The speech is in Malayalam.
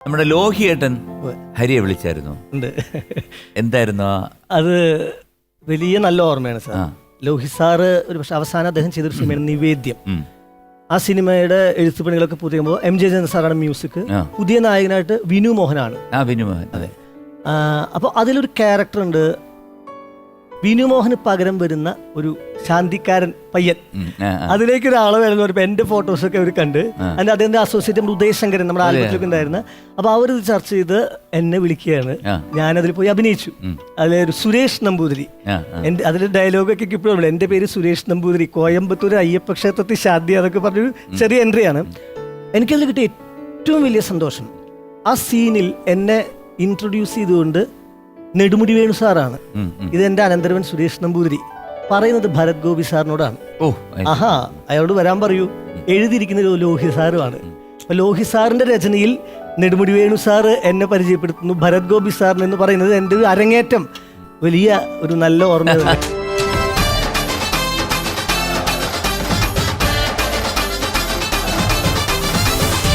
നമ്മുടെ ലോഹിയേട്ടൻ ഹരിയെ വിളിച്ചായിരുന്നു. എന്തായിരുന്നു അത്? വലിയ നല്ല ഓർമ്മയാണ് സാർ. ലോഹി സാറ് ഒരു പക്ഷെ അവസാനം അദ്ദേഹം ചെയ്തൊരു സിനിമയാണ് നിവേദ്യം. ആ സിനിമയുടെ എഴുത്തുപണികളൊക്കെ പുതിയുമ്പോൾ MJ ജയൻ സാറാണ് മ്യൂസിക്. പുതിയ നായകനായിട്ട് വിനു മോഹനാണ്. വിനു മോഹൻ. അതെ. അപ്പോൾ അതിലൊരു ക്യാരക്ടർ ഉണ്ട്. വിനു മോഹന് പകരം വരുന്ന ഒരു ശാന്തിക്കാരൻ പയ്യൻ. അതിലേക്ക് ഒരാളെ വേണമെന്ന് പറയുമ്പോൾ എൻ്റെ ഫോട്ടോസൊക്കെ അവർ കണ്ട് അതിൻ്റെ അദ്ദേഹത്തിൻ്റെ അസോസിയേറ്റ് നമ്മുടെ ഉദയശങ്കരൻ നമ്മുടെ ആൽബത്തിലൊക്കെ ഉണ്ടായിരുന്ന. അപ്പോൾ അവരിത് ചർച്ച ചെയ്ത് എന്നെ വിളിക്കുകയാണ്. ഞാനതിൽ പോയി അഭിനയിച്ചു. അതിലൊരു സുരേഷ് നമ്പൂതിരി. എൻ്റെ അതിൽ ഡയലോഗൊക്കെ ഇപ്പോഴും എൻ്റെ പേര് സുരേഷ് നമ്പൂതിരി, കോയമ്പത്തൂർ അയ്യപ്പ ക്ഷേത്രത്തിൽ ശാന്തി, അതൊക്കെ പറഞ്ഞൊരു ചെറിയ എൻട്രിയാണ്. എനിക്കതിൽ കിട്ടിയ ഏറ്റവും വലിയ സന്തോഷം ആ സീനിൽ എന്നെ ഇൻട്രൊഡ്യൂസ് ചെയ്തുകൊണ്ട് നെടുമുടി വേണു സാറാണ്. ഇതെന്റെ അനന്തരവൻ സുരേഷ് നമ്പൂതിരി പറയുന്നത് ഭരത് ഗോപി സാറിനോടാണ്. ആഹാ, അയാളോട് വരാൻ പറയൂ. എഴുതിയിരിക്കുന്നത് ലോഹി സാറുമാണ്. അപ്പൊ ലോഹി സാറിന്റെ രചനയിൽ നെടുമുടി വേണു സാറ് എന്നെ പരിചയപ്പെടുത്തുന്നു ഭരത് ഗോപി സാറിന് എന്ന് പറയുന്നത് എൻ്റെ ഒരു അരങ്ങേറ്റം വലിയ ഒരു നല്ല ഓർമ്മ.